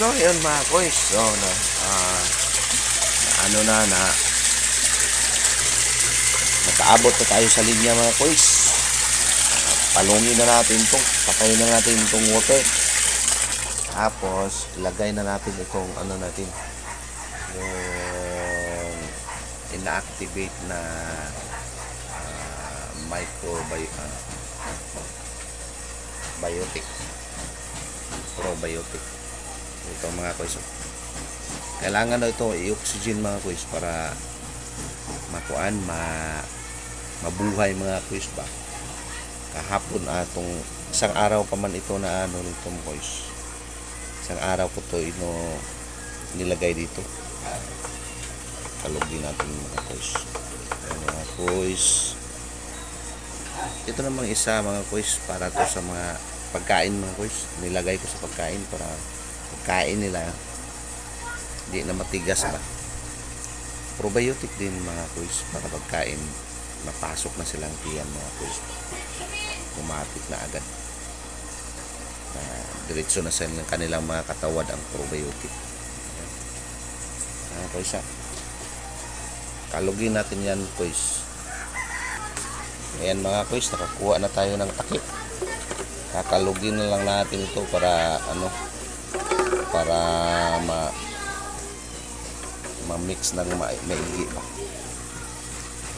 So, yun mga koys. So, ano na nakaabot na tayo sa linya mga koys. Palungin na natin itong, patayin na natin itong water. Tapos, ilagay na natin itong ano natin, yung ina-activate na biotic, probiotic. Ito mga koys. Kailangan na ito i-oxygen mga koys para mabuhay mga koys ba. Kahapon atong isang araw pa man ito na ano nito mga koys. Isang araw ko to nilagay dito. Kalugin natin mga koys. Mga koys. Ito namang isa mga koys para to sa mga pagkain mga koys. Nilagay ko sa pagkain para pagkain nila hindi na matigas ba. Probiotic din mga koys para pagkain napasok na silang tiyan mga koys. Automatic na agad. Diretso na sa kanilang mga katawad ang probiotic. Koys ha. Kalugin natin yan koys. Ayan mga koys, nakakuha na tayo ng takip. Kakalugin na lang natin ito para ma-mix ng maigi ba.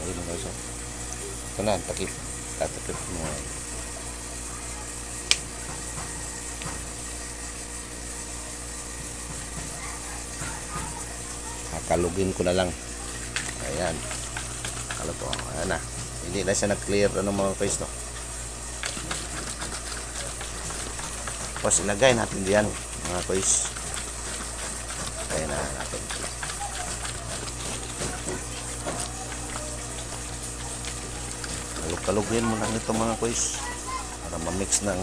Ayun mga koys. Ito na, takip. Tatakip mo. Kakalugin ko na lang. Ayan. Kaluto. Ayan na. Hindi na siya nag-clear mga koys no. Tapos ilagay natin diyan mga koys. Ayan na natin. Kalugin mo lang ito mga koys para ma-mix ng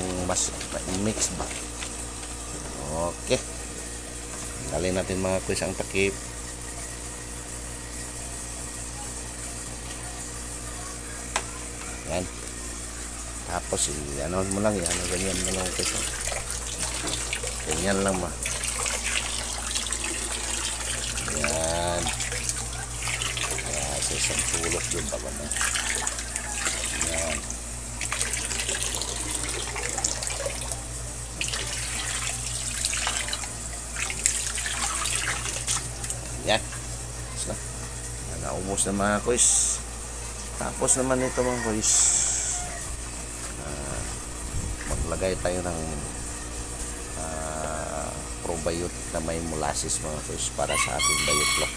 mix ba. Okay. Dalhin natin mga koys ang takip. Yan. Tapos ano mo lang yan, ganyan mo lang ito. Ganyan lang ma. Yan. Kaya sa isang sulok yun pa ba na. Yan. Yan. So, naubos na mga koys. Tapos naman ito mga koys, maglagay tayo ng probiotic na may molasses mga koys para sa ating biofloc.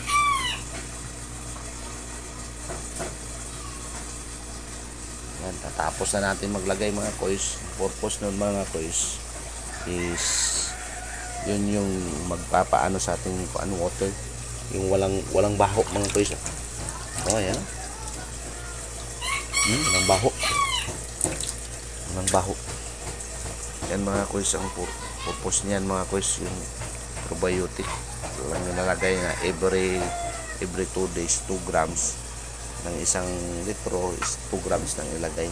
Yan, tapos na natin maglagay mga koys. Purpose nun mga koys is yun yung magpapaano sa ating water, yung walang baho mga koys. Oh, yan. Walang baho. Yan mga koys, ang purpose niyan mga koys, yung probiotic. Lang nilagay na every 2 days 2 grams ng 1 litro is 2 grams nang ilagay.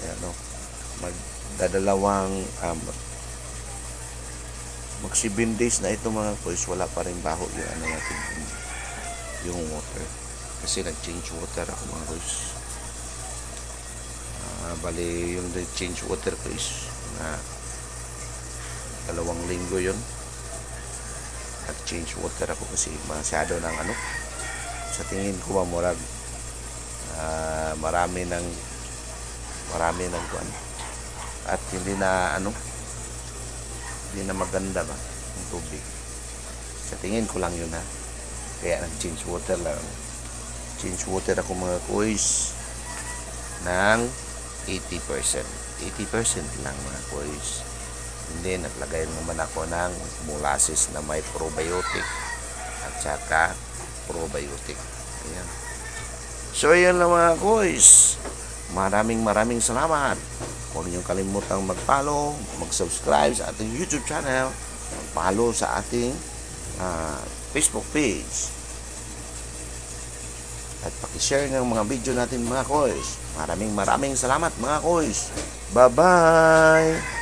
Yan no. Magdadalawang mag 7 days na ito mga koys, wala pa rin baho yung natin yung water. Kasi nag-change water ako mga koys. Bali yung change water ko is 2 linggo yun. Nag-change water ako kasi masyado ng sa tingin ko mamurag marami ng kuan at hindi na maganda ba yung tubig. Sa tingin ko lang yun kaya nag-change water lang. Change water ako mga koys ng 80% lang mga koys. Hindi, naglagay naman ako ng molasses na may probiotic at saka probiotic. Ayan. So ayan lang mga koys, maraming salamat. Huwag niyong kalimutang mag-follow, mag-subscribe sa ating YouTube channel, mag-follow sa ating Facebook page, at pakishare ng mga video natin mga koys. Maraming salamat mga koys. Bye bye.